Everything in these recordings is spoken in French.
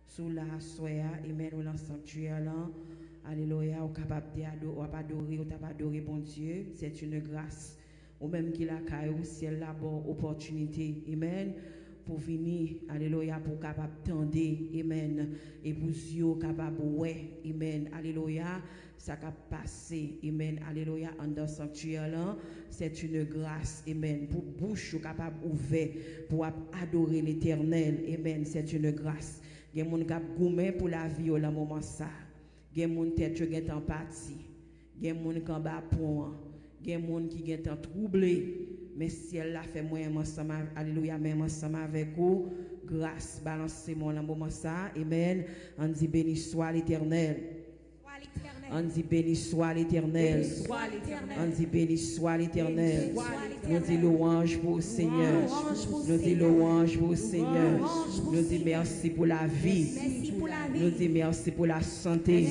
Sous la soya, amen, ou dans le sanctuaire là, alléluia, ou capable d'adorer, ou d'adorer bon Dieu, c'est une grâce. Ou même qu'il a caillé au ciel là, bon opportunité, amen, pour venir, alléluia, pour capable tendre, amen, et pour yeux capable ouais, amen, alléluia, ça cap passer, amen, alléluia, en dans le sanctuaire là, c'est une grâce, amen, pour bouche capable ouvert, pour adorer l'éternel, amen, c'est une grâce. Il y a des gens qui ont goumé pour la vie au moment ça. Il y a des gens qui ont empathie. Il y a des gens qui ont bas point. Il y a des gens qui ont troublé. Mais si elle l'a fait moi ensemble, alléluia, même ensemble avec vous, grâce, balancez moi dans moment ça. Amen. On dit béni soit l'Éternel. On dit béni soit l'Éternel. On dit béni soit l'Éternel. Nous dit louange pour le Seigneur. Nous dit louange pour le Seigneur. Nous dit merci pour la vie. Nous dit merci pour la santé.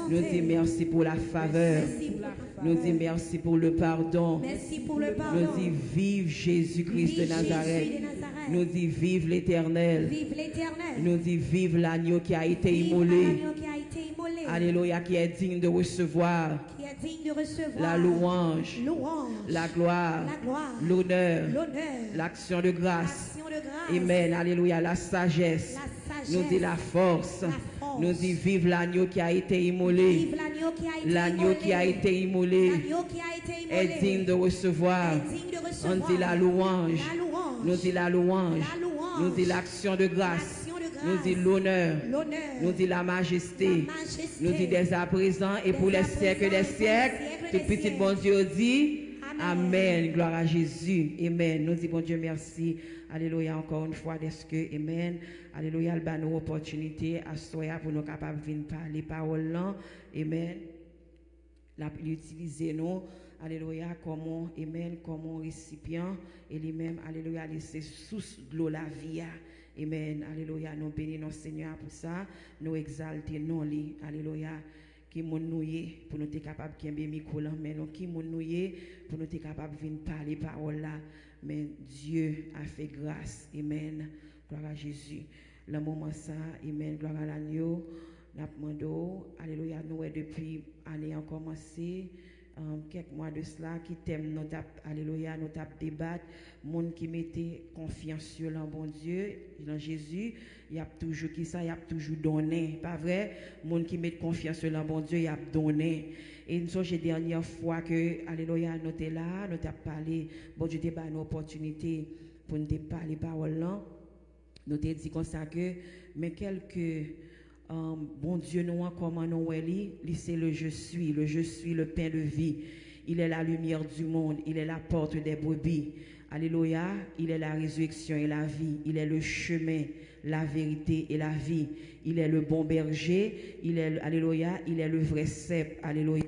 Nous dit merci pour la faveur. Nous dit merci pour le pardon. Nous dit vive Jésus-Christ de Nazareth. Nous dit vive l'Éternel. Nous dit vive l'agneau qui a été immolé. Alléluia, qui est digne de recevoir la louange, la gloire, l'honneur, l'action de grâce. Amen. Alléluia, la sagesse. Nous dit la force. Nous dit vive l'agneau qui a été immolé. L'agneau qui a été immolé est digne de recevoir. On dit la louange. Nous dit la louange. Nous dit l'action de grâce. Nous dit l'honneur, nous dit la majesté, nous dit dès à présent et pour les siècles des siècles. Tout petit bon Dieu dit Amen. Gloire à Jésus. Amen. Nous dit bon Dieu merci. Alléluia encore une fois d'est-ce que Amen. Alléluia le ban nos opportunités à soya pour nous capables de venir parler parole là. Amen. L'utiliser nous. Alléluia, comme Amen, comme un récipient et lui-même, alléluia, laisser sous de l'eau la vie. Amen. Alléluia. Nous bénissons Seigneur pour ça. Nous exaltons non li. Alléluia. Qui nous noué pour nous être capable de bien micro là. Mais nous qui nous noué pour nous être capable de venir parler parole là. Mais Dieu a fait grâce. Amen. Gloire à Jésus. Le moment ça. Amen. Gloire à l'agneau. Alléluia. Nous depuis l'année a commencé. Quelques mois de cela qui t'aime nous tap alléluia nous tap débattre monde qui mettait confiance sur le bon Dieu dans Jésus il y a toujours qui ça il y a toujours donné pas vrai monde qui met confiance sur le bon Dieu il y a donné et nous sommes dernière fois que alléluia nous était là nous t'a parlé bon Dieu t'a donné une opportunité pour nous parler parole là nous t'a dit comme ça que mais quelques bon Dieu, nous, comment nous c'est le je suis le pain de vie. Il est la lumière du monde, il est la porte des brebis. Alléluia, il est la résurrection et la vie, il est le chemin, la vérité et la vie. Il est le bon berger, il est, alléluia, il est le vrai cep, alléluia.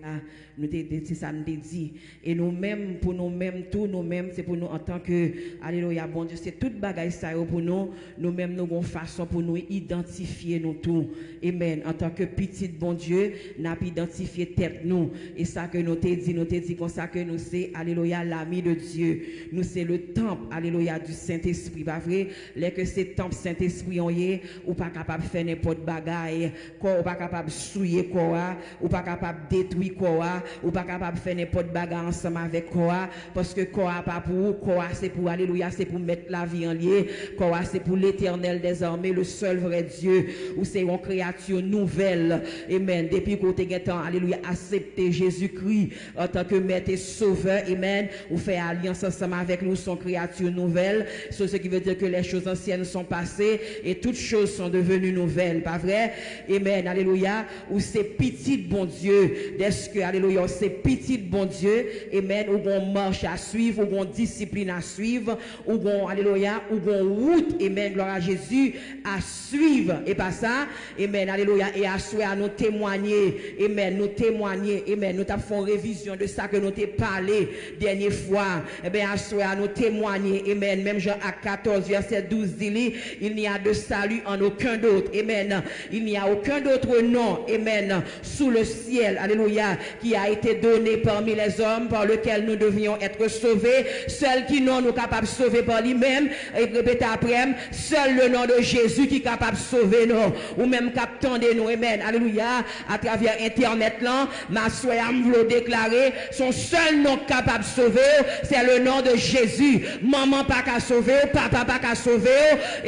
C'est ça nous dit. Et nous-mêmes, pour nous-mêmes, tout nous-mêmes, c'est pour nous en tant que, alléluia, bon Dieu, c'est toute bagaille ça pour nous. Nous-mêmes, nous avons façon pour nous identifier nous tout. Amen. En tant que petit bon Dieu, nous avons identifié tête nous. Et ça que nous t'ai dit comme ça que nous c'est, alléluia, l'ami de Dieu. Nous c'est le temple, alléluia, du Saint-Esprit. Pas vrai? Les que c'est temple Saint-Esprit, on y est, ou pas capable de faire n'importe bagaille, ou pas capable de souiller quoi, ou pas capable de détruire quoi, ou pas capable de faire n'importe bagarre ensemble avec quoi, parce que quoi pas pour vous, quoi c'est pour alléluia, c'est pour mettre la vie en lieu, quoi c'est pour l'Éternel des armées, le seul vrai Dieu, ou c'est une créature nouvelle, amen, depuis que vous avez alléluia, accepté Jésus-Christ en tant que maître et sauveur, amen, ou fait alliance ensemble avec nous, son créature nouvelle, ce qui veut dire que les choses anciennes sont passées et toutes choses sont devenues nouvelles, pas vrai? Amen, alléluia, ou c'est petit bon Dieu, est-ce que, alléluia, c'est petit bon Dieu, amen, ou on marche à suivre, ou on discipline à suivre, ou on, alléluia, ou on route, amen, gloire à Jésus, à suivre, et pas ça, amen, alléluia, et à souhaiter à nous témoigner, amen, nous témoigner, amen, nous t'avons fait révision de ça que nous t'ai parlé dernière fois, eh bien, à souhaiter à nous témoigner, amen, même Jean à 14, verset 12 dit, il n'y a de salut en aucun d'autre, amen. amen. Il n'y a aucun autre nom, amen, sous le ciel, alléluia, qui a été donné parmi les hommes par lequel nous devions être sauvés. Seul qui non nous capable de sauver par lui-même, et répétez après, seul le nom de Jésus qui est capable de sauver nous, ou même captant de nous, amen, alléluia, à travers internet là, ma soeur me déclarer, son seul nom capable de sauver, c'est le nom de Jésus. Maman pas qu'à sauver, papa pas qu'à sauver,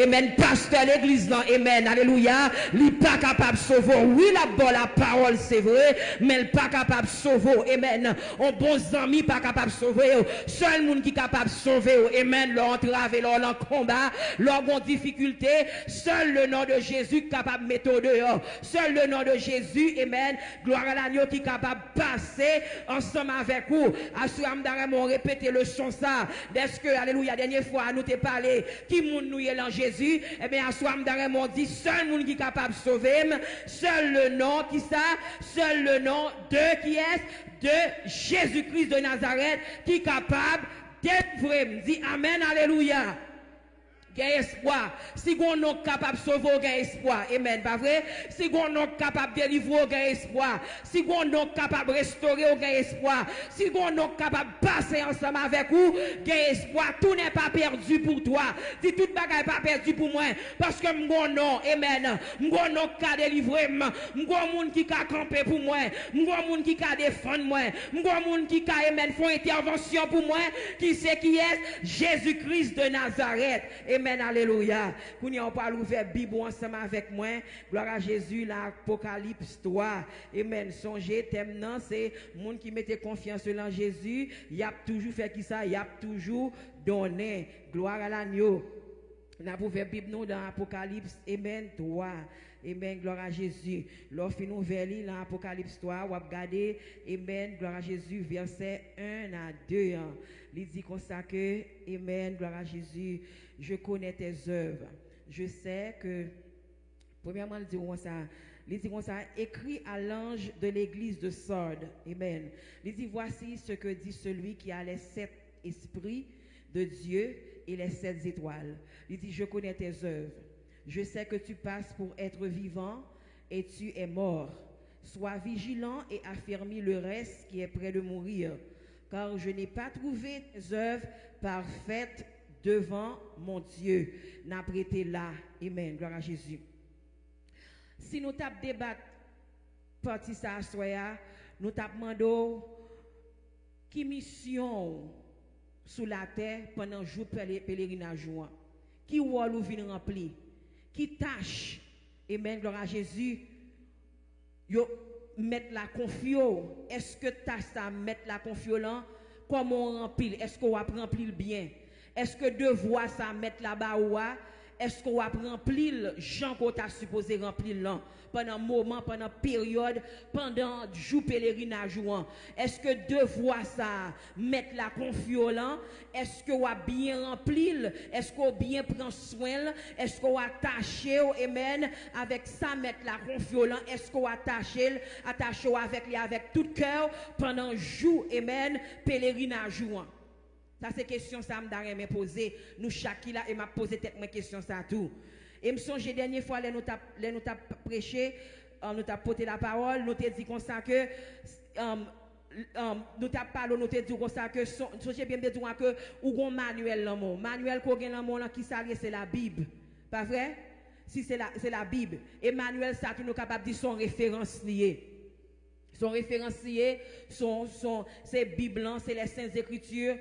amen, pasteur l'église là, amen, alléluia, il pas capable de sauver, oui la parole c'est vrai, mais il pas capable de sauver, amen, on bon ami pas capable de sauver, seul monde qui est capable de sauver, amen, leur entrave, leur combat, leur difficulté, seul le nom de Jésus est capable de mettre dehors, seul le nom de Jésus, amen, gloire à l'agneau qui est capable de passer ensemble avec vous, assurément répéter le son ça, dès que, alléluia, dernière fois nous t'ai parlé, qui moun nous est en Jésus, eh bien assurément dit, seul monde qui est capable de sauver, seul le nom qui ça, seul le nom de qui est, de Jésus-Christ de Nazareth, qui est capable d'être vrai. Dis amen, alléluia. Gain espoir. Si on est capable de sauver, gain espoir. Amen. Pas vrai? Si on est capable de délivrer, gain espoir. Si on est capable de restaurer, gain espoir. Si on est capable de passer ensemble avec vous, gain espoir. Tout n'est pas perdu pour toi. Si tout bagage n'est pas perdu pour moi. Parce que mon nom, amen. Mon nom qui délivrer, mon monde qui a campé pour moi. Mon monde qui a défendre moi. Mon monde qui a, amen, font intervention pour moi. Qui c'est qui est? Jésus-Christ de Nazareth. Amen, alléluia. Qu'on y a pas ouvert Bible ensemble avec moi. Gloire à Jésus, l'Apocalypse 3. Amen. Songez, thème non, c'est monde qui mettait confiance en Jésus. Il a toujours fait qui ça? Il a toujours donné. Gloire à l'agneau. On a ouvert Bible nous dans Apocalypse, amen, 3. Amen, gloire à Jésus. Lorsque nous verrons dans Apocalypse 3, on va regarder, amen, gloire à Jésus, verset 1 à 2. Il dit comme ça que, amen, gloire à Jésus, je connais tes œuvres. Je sais que, premièrement, il dit comme ça, écrit à l'ange de l'église de Sardes. Amen. Il dit, voici ce que dit celui qui a les 7 esprits de Dieu et les 7 étoiles. Il dit, je connais tes œuvres. Je sais que tu passes pour être vivant et tu es mort. Sois vigilant et affermis le reste qui est près de mourir, car je n'ai pas trouvé tes œuvres parfaites devant mon Dieu. N'a prêté là. Amen. Gloire à Jésus. Si nous tapons débattre partie ça soya, nous tapons demandé qui mission sous la terre pendant le jour pèlerinage. Qui rôle ou vient remplir? Qui tâche? Amen, gloire à Jésus. Yo mettre la confiance. Est-ce que tâche ça mettre la confiance? Comment on remplit? Est-ce qu'on va remplir bien? Est-ce que devoir ça mettre là-bas ou est-ce qu'on va remplir Jean qu'on t'a supposé remplir là? Pendant un moment, pendant une période, pendant le jour pèlerinage. Est-ce que devoir ça mettre la confiance là? Est-ce qu'on va bien remplir? Est-ce qu'on bien prend soin? Est-ce qu'on va attacher, amen, avec ça mettre la confiance là? Est-ce qu'on va attacher avec tout cœur pendant le jour, amen, pèlerinage? Ça c'est question ça me poser. Nous chaque là et m'a posé tête ma question ça tout. Et me songe dernière fois nous t'a prêché, nous t'a porté la parole, nous t'a dit comme ça que nous t'a parlé, nous t'a dit comme ça que songez bien dire que ou gon manuel là mon manuel ko gen là mon qui ça c'est la Bible. Pas vrai? Si c'est la Bible. Et manuel ça nous capable dire son référence lié. Son référence lié, c'est Bible, c'est les saintes écritures.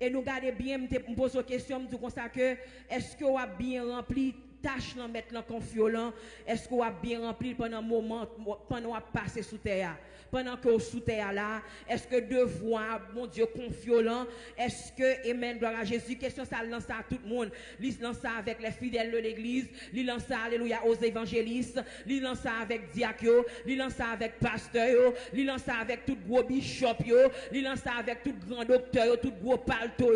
Et nous gardons bien, me pose une question, me comme ça que, est-ce qu'on a bien rempli tâche là mettre la confiance? Est-ce qu'on a bien rempli pendant un moment, pendant qu'on passé sous terre? Pendant que sous terre là, est-ce que devoir, mon Dieu, confiant, est-ce que, amen, gloire à Jésus, question ça lance à tout le monde, il lance ça avec les fidèles de l'église, il lance ça, alléluia, aux évangélistes, il lance ça avec diacres, il lance ça avec pasteurs, il lance ça avec tout gros bishop, il lance ça avec tout grand docteur, tout gros palto,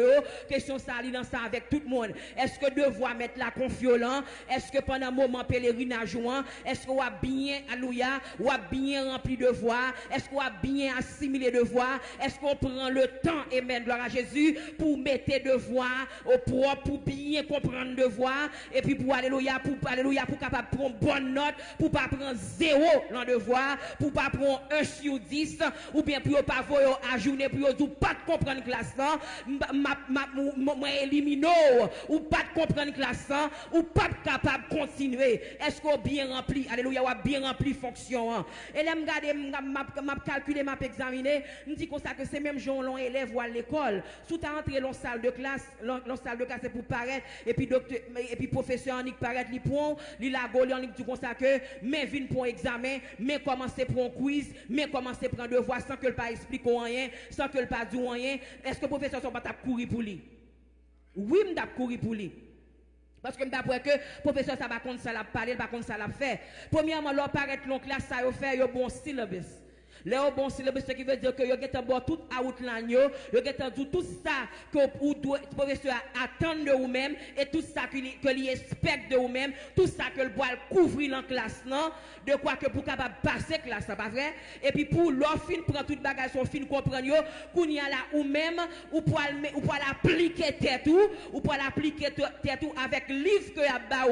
question ça, il lance ça avec tout le monde. Est-ce que devoir mettre la confiance, est-ce que pendant un moment pèlerinage, est-ce qu'on a bien, alléluia, ou a bien rempli de devoirs, est-ce qu'on a bien assimilé devoirs, est-ce qu'on prend le temps, amen, gloire à Jésus, pour mettre devoirs au propre, pour bien comprendre devoirs, et puis pour alléluia, pour capable prendre bonne note, pour pas prendre 0 dans le devoir, pour pas prendre 1 sur 10, ou bien pour pas voir à journée, pour pas comprendre classe, moi éliminer, ou pas comprendre classe, ou pas capable de continuer. Est-ce qu'on bien rempli, alléluia, ou bien rempli fonction. Et là, m'a calculé, m'a examiné, me dit comme ça que c'est même gens l'on élève ou à l'école. Sous ta entrée dans salle de classe, c'est pour paraître, et puis professeur en paraître, li prend, li la gole, on dit comme ça que, mais vin pour examen, mais commencer pour un quiz, mais commencer pour un devoir sans que le pas explique rien, sans que le pas dit rien. Est-ce que le professeur sont pas courir pour lui? Oui, m'dap courir pour lui. Parce que d'après que le professeur ça va contre ça l'a parler, pas contre ça l'a fait. Premièrement, leur paraître long classe ça yo fait yo bon syllabus. Les bon syllabus ce qui veut dire que yo get bon tout outline yo get tout ça que le professeur attend de vous même et tout ça que lui expecte de vous même, tout ça que le bois couvrir dans classe non, de quoi que pour capable passer classe pas vrai? Et puis pour leur fin prend toute bagage son fin comprendre yo, qu'on y a là ou même ou pour l'appliquer tête ou pour l'appliquer tête avec livre que y a ba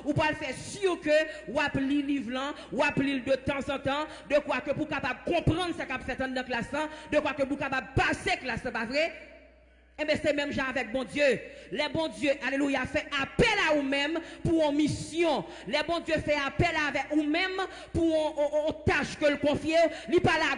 ou pour faire sûr que ou appliquer livre là, ou appliquer de temps en temps, de quoi que pour capable comprendre ce qu'a fait dans la classe, de quoi que vous capable passer classe, pas vrai? Et bien c'est même genre avec bon Dieu. Les bons dieux, alléluia, fait appel à vous-même pour une mission. Les bons dieux fait appel avec vous-même pour une tâche que le confie. Li pas la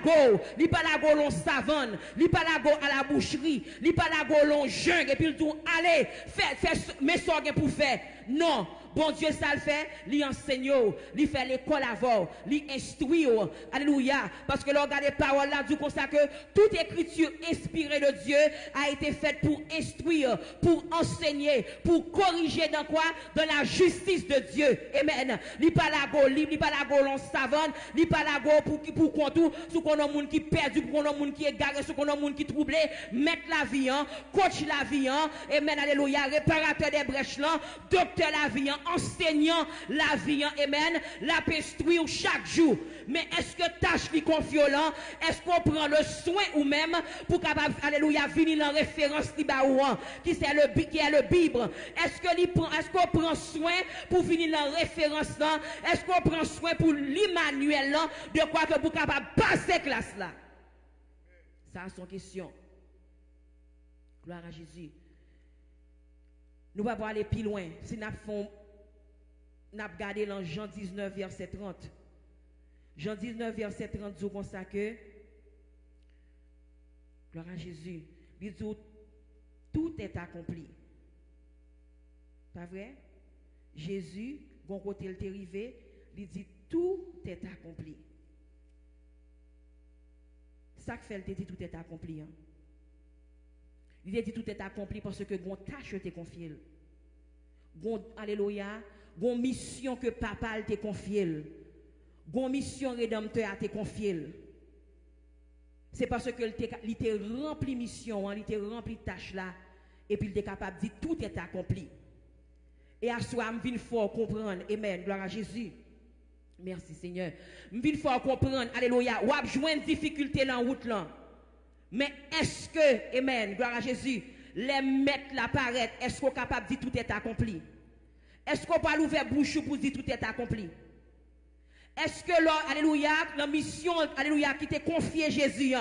go l'on savane, li pas la go à la boucherie, li pas la go l'on jungle et puis le tout allez, faites mais ça pour faire. Non, bon Dieu ça le fait, li enseigne, li fait l'école avant, li instruit, alléluia, parce que l'on regarde parole là du constat que toute écriture inspirée de Dieu a été faite pour instruire, pour enseigner, pour corriger dans quoi? Dans la justice de Dieu. Amen. Li pas la go, li pas la go l'on savane, li pas la go pour contour, sous qu'on a monde qui perdu, pour qu'on a monde qui est garé, sous qu'on a monde qui troublé, mettre la vie coach la vie amen, alléluia, réparateur des brèches là, docteur la vie enseignant la vie amen, la instruire chaque jour. Mais est-ce que tâche li confie là, est-ce qu'on prend le soin ou même pour capable alléluia venir en référence li ba ou qui est le Bible? Est-ce qu'on prend soin pour venir en référence là? Est-ce qu'on prend soin pour l'Emmanuel là de quoi que pour capable passer classe là? Ça c'est une question. Gloire à Jésus. Nous ne pouvons pas aller plus loin. Si nous regardons dans Jean 19, verset 30. Jean 19, verset 30, dit comme ça que, gloire à Jésus, il dit tout est accompli. Pas vrai? Jésus, bon côté il est arrivé, il dit tout est accompli. Ça que fait, il dit tout est accompli. Hein? Il dit tout est accompli parce que gon tâche te confié. Gon alléluia, gon mission que papa te confié. Gon mission rédempteur a te confié. C'est parce que il était rempli mission, il était rempli tâche là et puis il était capable de dire tout est accompli. Et à soi me vinn fort comprendre. Amen. Gloire à Jésus. Merci Seigneur. Me vinn fort comprendre. Alléluia. Ou a joindre difficulté dans route là. Mais est-ce que, amen, gloire à Jésus, les mettre la paraître, est-ce qu'on est capable de dire tout est accompli? Est-ce qu'on peut ouvrir bouche pour dire tout est accompli? Est-ce que alléluia, la mission, alléluia, qui t'est confiée Jésus,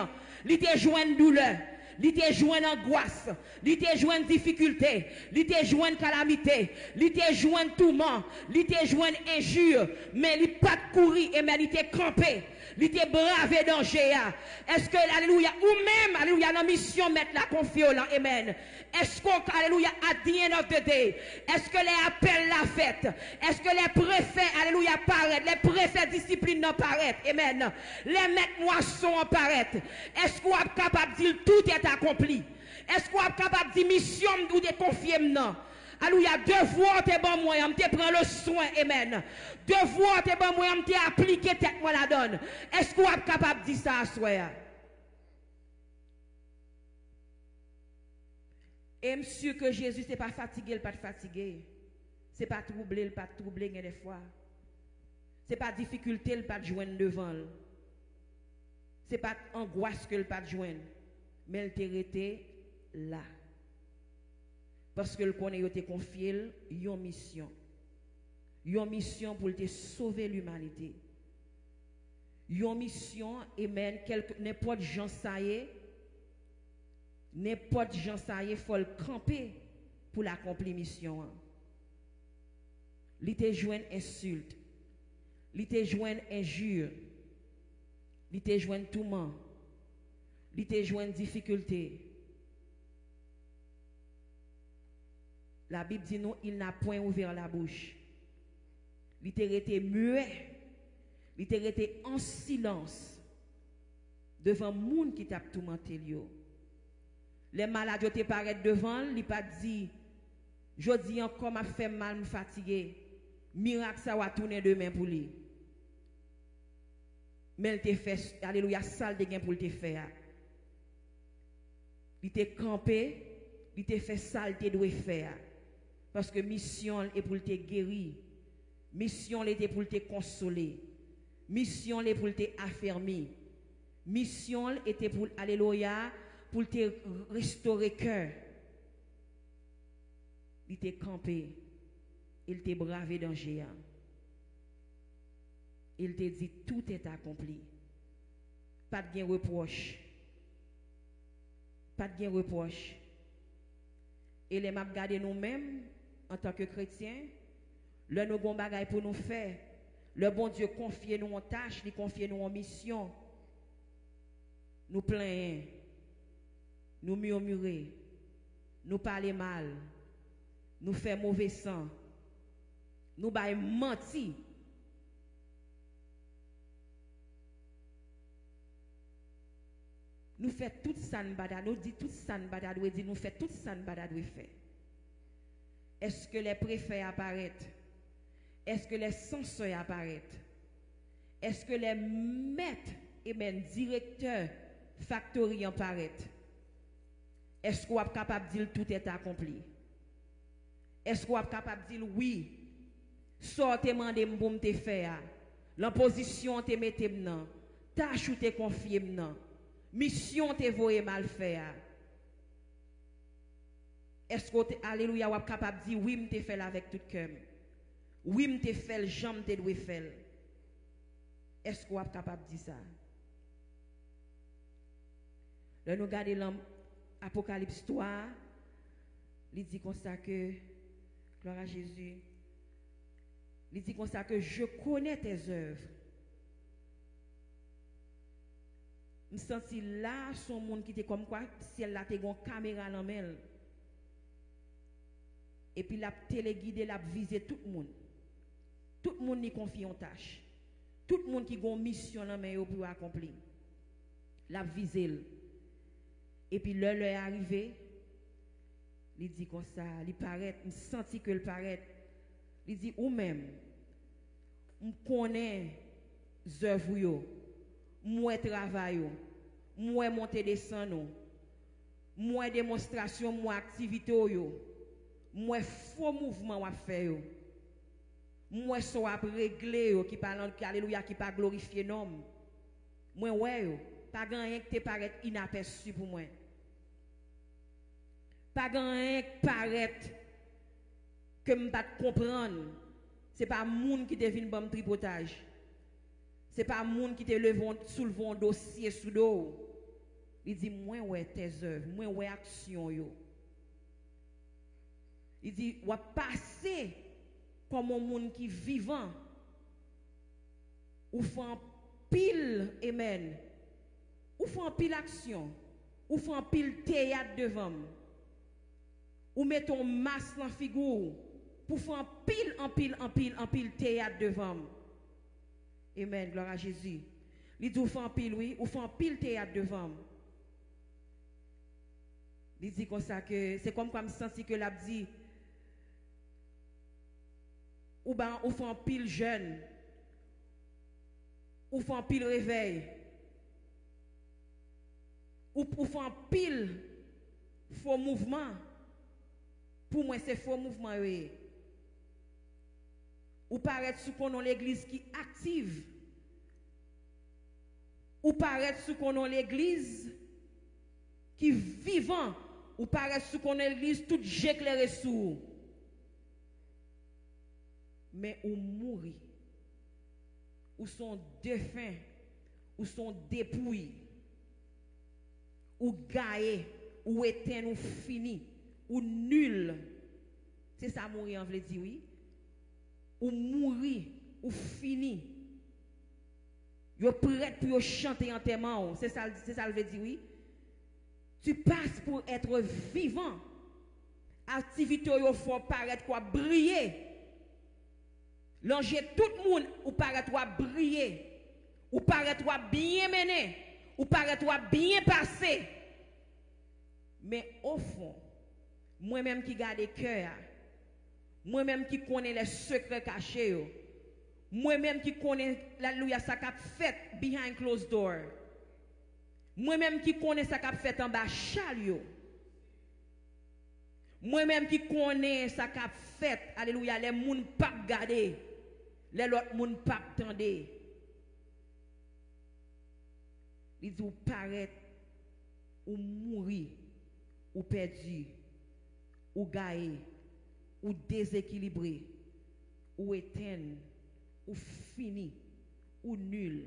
il t'a joint douleur, il t'a joint angoisse, il t'a joint difficulté, il t'a joint calamité, il t'a joint tourment, il t'a joint injure, mais il pas courir et mais il t'a campé. Il était bravé danger. Est-ce que, alléluia, ou même, alléluia, la mission mettre la confiance, amen. Est-ce qu'on, alléluia, at the end of the day, est-ce que les appels la fête? Est-ce que les préfets, alléluia, paraissent? Les préfets discipline n'en paraissent, amen. Les maîtres moissons en paraissent. Est-ce qu'on est capable de dire tout est accompli? Est-ce qu'on est capable de dire mission ou de confier non? Alléluia, devoir te bon moyen, te prend le soin, amen. Devoir te bon moyen, te appliquer tête moi la donne. Est-ce qu'on est capable de dire ça à soi? Et monsieur que Jésus n'est pas fatigué, il n'est pas fatigué. C'est pas troubler, le pas troubler des fois. C'est pas difficulté, le pas joindre devant. C'est pas angoisse que le pas joindre. Mais elle t'est resté là. Parce que le connaît yo te confié une mission. Une mission pour te sauver l'humanité. Une mission, amen, n'importe gens ça y est, n'importe gens ça y est, faut le camper pour l'accomplir mission. Li te joindre insulte, li te joindre injure, li te joindre tourment, li te joindre difficulté. La Bible dit nous, il n'a point ouvert la bouche. Il était resté muet. Il était resté en silence devant le monde qui t'a tourmenté. Les malades te paraissent devant, il pas dit, je dis encore m'a fait mal, me fatigué. Miracle ça va tourner demain pour lui. Mais il te fait, alléluia, sale de gain pour te faire. Il te campé, il te fait sale te doit faire. Parce que mission est pour te guérir. Mission est pour te consoler. Mission est pour te affermir. Mission était pour, alléluia, pour te restaurer cœur. Il t'est campé. Il t'est bravé dans le géant. Il te dit tout est accompli. Pas de reproche. Pas de reproche. Et les m'a gardé nous-mêmes en tant que chrétiens. Le nous avons bagaille pour nous faire. Le bon Dieu confie nous en tâche, il confie nous en mission. Nous plaignons, nous murmurer, nous parler mal, nous faire mauvais sang, nous bailler mentir. Nous faisons tout ça, nous dit tout ça, nous faisons tout ça, nous fait. Est-ce que les préfets apparaissent? Est-ce que les censeurs apparaissent? Est-ce que les maîtres et même directeurs factory apparaissent? Est-ce qu'on est capable de dire tout est accompli? Est-ce qu'on est capable de dire oui? Sortez mandé pour me faire. L'opposition te mette maintenant. Tâche ou te confie maintenant. Mission te voye mal faire. Est-ce que alléluia, vous êtes capable de dire oui, me te fait avec tout cœur. Oui, me te fait le jambe te doit faire. Est-ce que vous êtes capable de dire ça? Là nous regardons l'Apocalypse 3, il dit comme ça que gloire à Jésus. Il dit comme ça que je connais tes œuvres. Je sens là son monde qui était comme quoi si elle a une caméra dans la main. Et puis la téléguidé, la visé tout le monde. Tout le monde y confie en tâche. Tout le monde qui a une mission dans la main pour accomplir. La visé. Et puis l'heure est arrivée. Il dit comme ça, il paraît, il sentit que le paraît. Il dit ou même, je connais les œuvres, moi travail, moi monter descendre, moi démonstration, moi activité, moi faux mouvement à faire, moi so à régler qui parle alléluia qui pas glorifier nom. Moi ouais, pas rien qui te paraît inaperçu pour moi. Pas rien qui paraît que me pas comprendre. C'est pas moun qui te vinn bon tripotage. C'est pas moun qui te levant soulevant dossier sous dos. Il dit moi ouais tes œuvres, moi ouais action yo. Il dit ou passer comme un monde qui vivant ou font pile amen. Ou font pile action, ou font pile théâtre devant. Ou mettons masque dans figure pour faire en pile théâtre devant. Amen, gloire à Jésus. Il dit ou fait en pile oui, ou fait en pile théâtre devant. Il dit comme ça que c'est comme me senti que l'a dit ou ben ou fait en pile jeune. Ou fait en pile réveil. Ou fait en pile faux mouvement. Pour moi, c'est faux mouvement. Oui. ou paraître sous qu'on l'église qui active, ou paraître sous qu'on l'église qui vivant, ou paraître sous qu'on l'église tout j'éclairé sous. Mais ou mourir, ou sont défunts, ou sont dépouillés, ou gaillés, ou éteints, ou finis, ou nuls. C'est ça mourir, on veut dire oui. Ou mourir, ou fini. Yo prêt pour chanter en témoin. C'est ça le veut dire oui. Tu passes pour être vivant. Activité yo faut paraître quoi briller. L'enjeu tout le monde ou paraître briller. Ou paraître bien mené, ou paraître bien passé. Mais au fond, moi-même qui garde le cœur, moi-même qui connais les secrets cachés, moi-même qui connais l'alléluia ça qu'a fait behind closed door, moi-même qui connais ça qu'a fait en bas chalio, moi-même qui connais ça qu'a fait, alléluia, les moun pas garder, les autres moun pas tendre. Il dit ou paraître, ou mourir, ou perdu, ou gaillé, ou déséquilibré, ou éteint, ou fini, ou nul,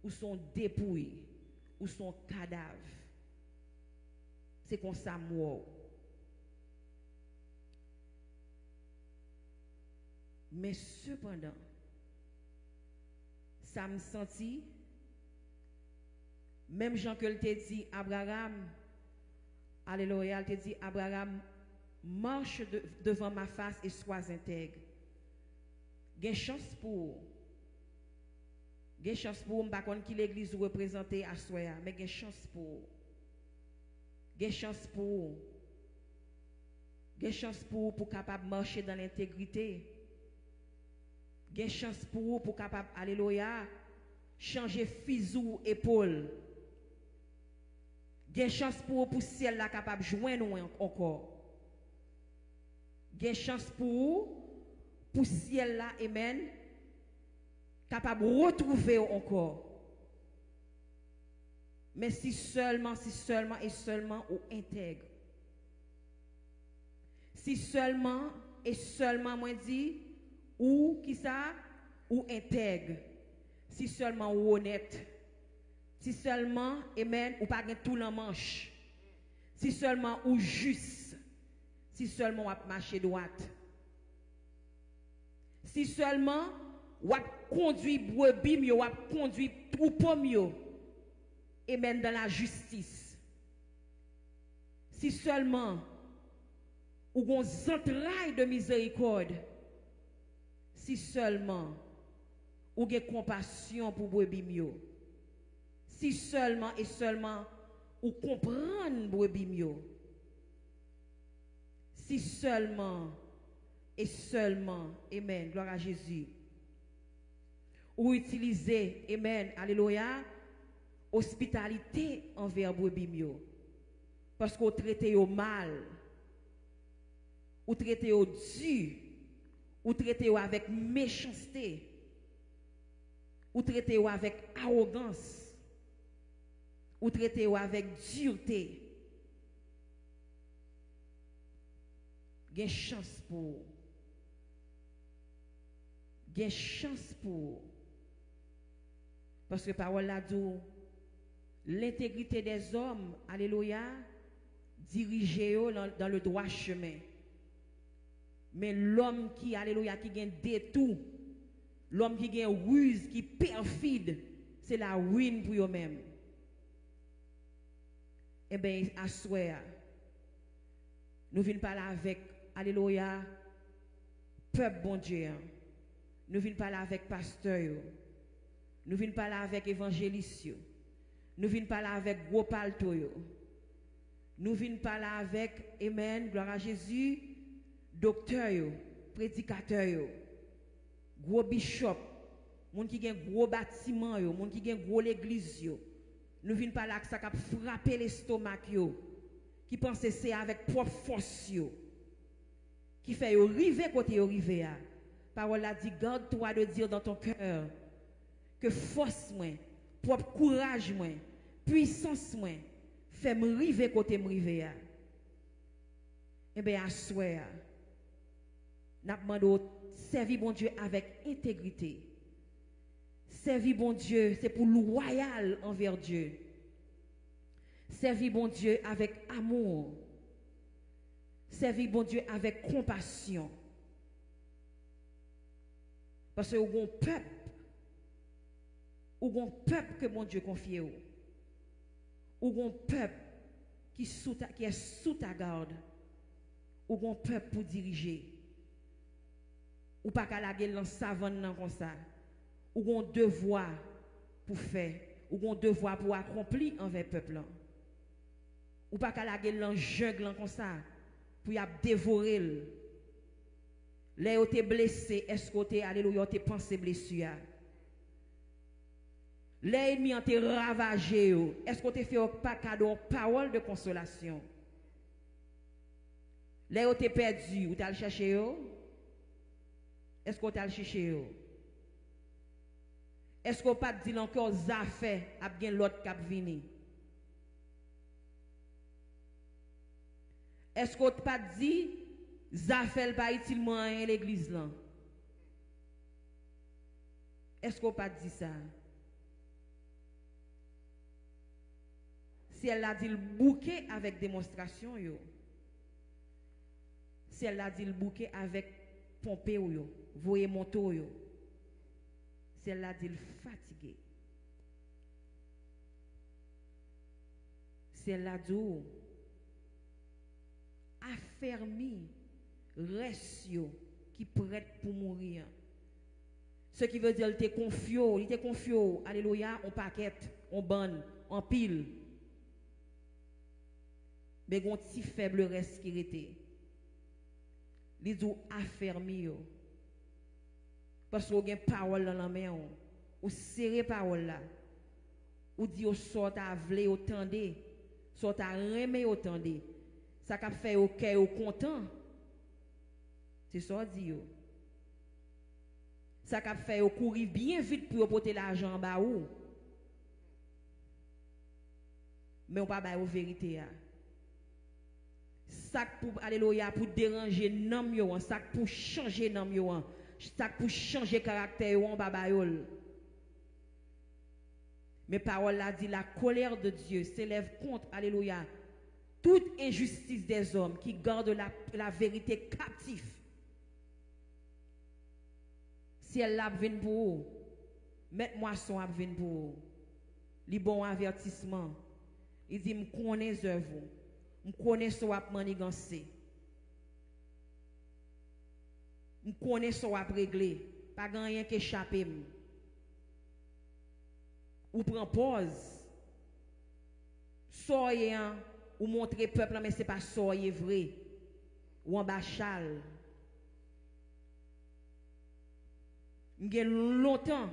ou son dépouille, ou son cadavre. C'est comme ça mort. Mais cependant, ça me sentit, même Jean que te dit Abraham, alléluia, il te dit Abraham, marche devant ma face et sois intègre. Gen chance pour m'pa konn qui l'église représenter à soya, mais gen chance pour capable marcher dans l'intégrité. Gen chance pour capable alléluia changer fizou épaule. Gen chance pour ciel là capable joindre nous encore. Gen chance pour ciel là amen capable retrouver encore. Mais si seulement ou intègre. Si seulement moi dit ou qui ça ou intègre. Si seulement ou honnête. Si seulement, amen, ou pas tout en manche. Si seulement ou juste. Si seulement ou marcher droite. Si seulement ou conduit brebis mieux, ou conduit troupeau mieux. Amen, dans la justice. Si seulement ou gon entrailles de miséricorde. Si seulement ou gen compassion pour brebis mieux. Si seulement ou comprendre brebis mieux. Si seulement, amen, gloire à Jésus. Ou utiliser, amen, alléluia, hospitalité envers brebis mieux. Parce qu'on traite au mal, ou traite au dur, ou traite avec méchanceté, ou traite avec arrogance. Ou traiter avec dureté. Gen chance pour. Parce que parole là dit l'intégrité des hommes, alléluia, dirigez dans le droit chemin. Mais l'homme qui, alléluia, qui gagne détour, l'homme qui gagne ruse, qui perfide, c'est la ruine pour eux-mêmes. Eh bien, à souhait, nous venons parler avec, alléluia, peuple bon Dieu. Nous venons parler avec pasteur. Nous venons parler avec évangéliste. Nous venons parler avec gros palto. Nous venons parler avec, amen, gloire à Jésus, docteur, prédicateur, gros bishop, moun qui gen gros bâtiment, moun qui gen gros l'église. Nous venons parler avec ça qui a frappé l'estomac, qui pense que c'est avec propre force, qui fait arriver côté arrivé. Parole a dit, garde-toi de dire dans ton cœur que force moi, propre courage moi, puissance moi, fait me river côté me river. Eh bien, à souhait, n'a demandé servir bon Dieu avec intégrité. Servir bon Dieu, c'est pour loyal envers Dieu. Servir bon Dieu avec amour. Servir bon Dieu avec compassion. Parce que vous avez un peuple que mon Dieu confie. Ou un peuple qui est sous ta garde. Ou un peuple pour diriger. Ou pas qu'à la gueule dans savane comme ça. Ou un devoir pour faire. Ou un devoir pour accomplir envers le peuple. Ou pas qu'à la gueule dans jungle comme ça. Pour y dévorer. Là où tu es blessé, est-ce que tu es alléluia, tu pensé blessure? Là ennemi ont été ravagé, est-ce que tu as fait pas cadeau parole de consolation? Là où tu es perdu, ou tu as cherché? Est-ce que tu as cherché? Est-ce que pas dit encore Zafé a bien l'autre qui a venu? Est-ce que pas dit Zafel pas utilement l'église là? Est-ce qu'on pas dit ça? Si elle a dit le bouquet avec démonstration yo. Si elle a dit le bouquet avec pompe yo, voyez monto yo. Si elle a dit le fatigué. Si elle a dit affermi reste qui prête pour mourir. Ce qui veut dire qu'il était confié, alléluia, on paquette, on bonne, on pile. Mais il y a un petit faible reste qui était. Il dit affermi. Parce qu'il y a une parole dans la main, ou serré parole là. Ou dit au sort à vle au tendé, sort à remet au tendé. Ça qu'a fait au cœur au content. C'est ça dit yo. Ça qu'a fait au courir bien vite pour porter l'argent en bas ou. Mais on pas ba au vérité a. Ça pour alléluia pour déranger nam yo, ça pour changer nam yo, ça pour changer caractère yo en baba yo. Mais parole là dit la colère de Dieu s'élève contre alléluia toute injustice des hommes qui gardent la vérité captive. Si elle l'a venu pour vous, mettez-moi son a venu pour vous. Les bons avertissements. Il dit, je connais les œuvres. Je connais ce que manigancé. Je connais ce que réglé. Pas rien qui échappe. Ou prend pause. Soyez ou montrer peuple, mais ce n'est pas soyez vrai. Ou en bachal. J'ai longtemps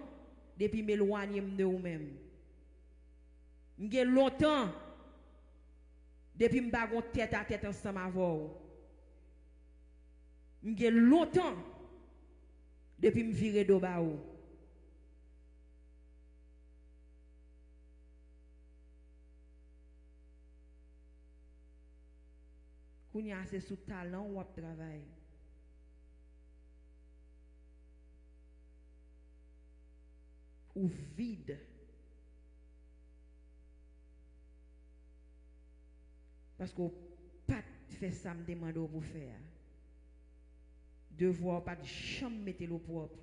depuis m'éloigner de vous-même. J'ai longtemps depuis m'bagon tête à tête ensemble avec vous. J'ai longtemps depuis me virer de bas. Kounya c'est sous talent ou ap travail. Ou vide. Parce que pas fait ça me demande pour faire. Devoir pas de jamais mettre le propre.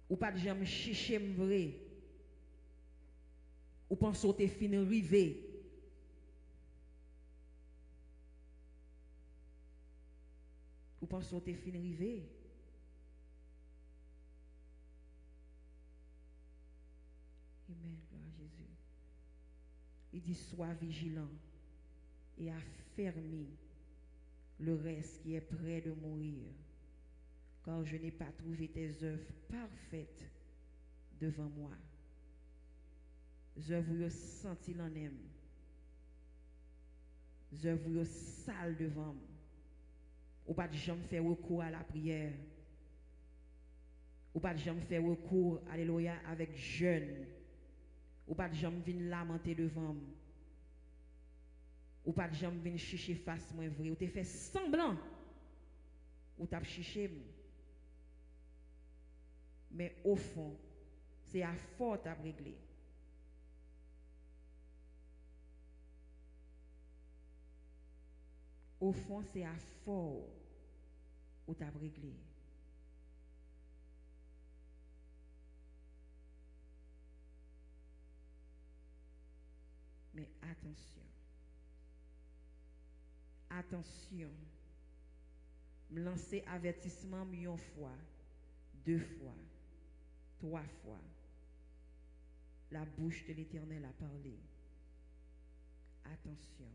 Ou pas de jamais chercher vrai. Ou penser que tu fini rivé. Ou pensez que tu fini rivé. Amen, gloire à Jésus. Il dit, sois vigilant et affermis le reste qui est prêt de mourir, car je n'ai pas trouvé tes œuvres parfaites devant moi. Œuvres vous senti l'en aime. Œuvres vous sale devant moi. ou pas de jamais faire recours à la prière. Ou pas de jamais faire recours, alléluia, avec jeûne. Ou pas de jamais venir lamenter devant moi. Ou pas de jamais venir chercher face moi vrai. Ou te fait semblant. Ou t'as cherché. Mais au fond, c'est à fort à régler. Au fond, c'est à fort où t'as réglé. Mais attention. Attention. Me lancer avertissement une fois, 2 fois, 3 fois. La bouche de l'Éternel a parlé. Attention.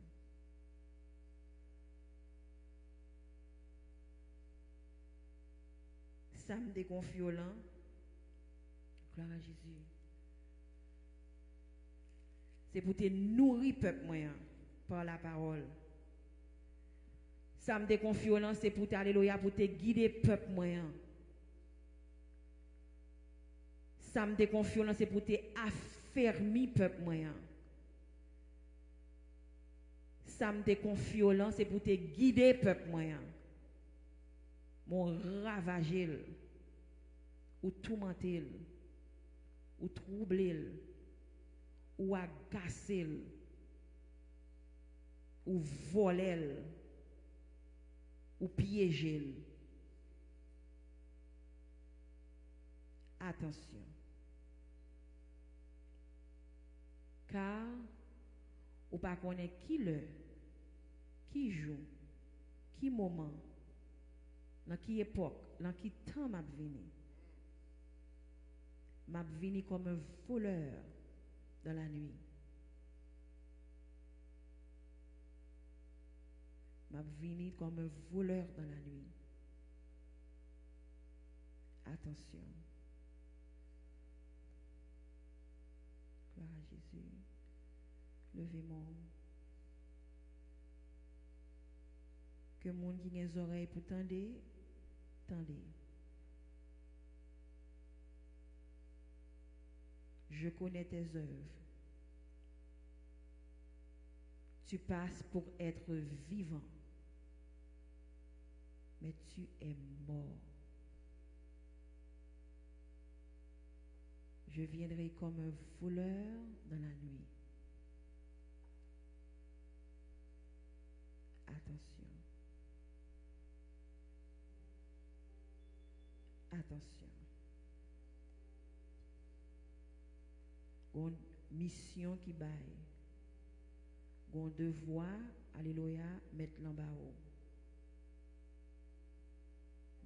Ça me déconfiole. Gloire à Jésus. C'est pour te nourrir peuple moyen par la parole. Ça me déconfiole, c'est pour te alléluia, pour te guider peuple moyen. Ça me déconfiole, c'est pour te affermir peuple moyen. Ça me déconfiole, c'est pour te guider peuple moyen. Mon ravager ou tourmenter ou troubler ou agacer ou voler ou piéger. Attention. Car ou pas connaître qui l'heure, qui joue, qui moment, dans qui époque, dans qui temps m'a venu. M'a venu comme un voleur dans la nuit. M'a venu comme un voleur dans la nuit. Attention. Gloire à Jésus. Levez-moi. Que le monde qui a les oreilles pour tendre, tendez. Je connais tes œuvres. Tu passes pour être vivant, mais tu es mort. Je viendrai comme un voleur dans la nuit. Attention. Attention. Une mission qui baille. Un devoir, alléluia, mettre l'en bas.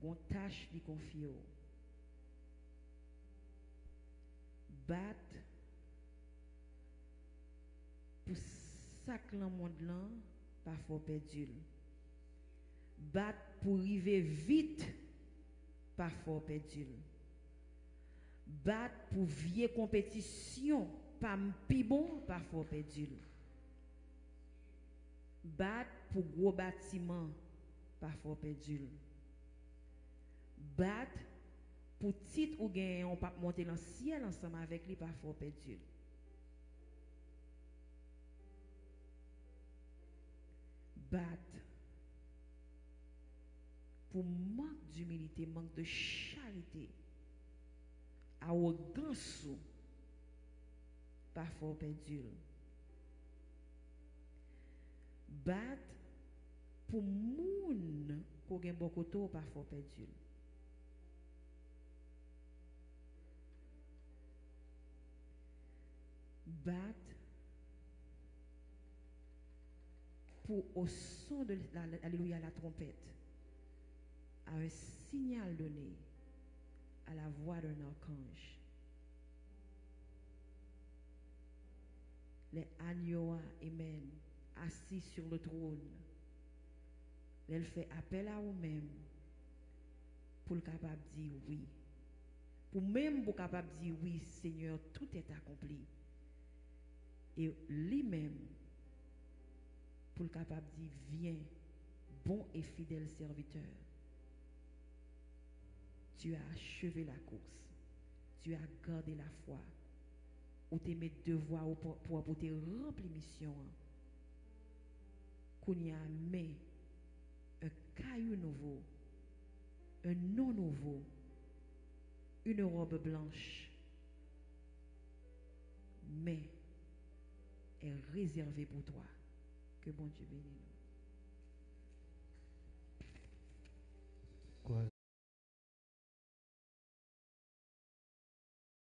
Une tâche qui confie. Battre pour ça que le monde là, parfois perdu. Battre pour arriver vite, parfois perdu. Battre pour vieille compétition, pas plus bon, parfois perdu. Battre pour gros bâtiments, parfois perdu. Battre pour titre ou gain, on peut monter dans le ciel ensemble avec lui, parfois perdu. Battre pour manque d'humilité, manque de charité, arrogance, parfois perdu. Battre pour moun pour gain beaucoup de parfois perdu. Battre pour au son de alléluia la trompette à un signal donné à la voix d'un archange. Les agneaux, amen, assis sur le trône, elle fait appel à vous-même pour le capable de dire oui. Pour même pour capable de dire oui, Seigneur, tout est accompli. Et lui-même, pour le capable de dire viens, bon et fidèle serviteur. Tu as achevé la course. Tu as gardé la foi. Ou tu mis devoir pour te remplir mission. Qu'on y a mis un caillou nouveau, un nom nouveau, une robe blanche, mais est réservée pour toi. Que bon Dieu bénisse nous.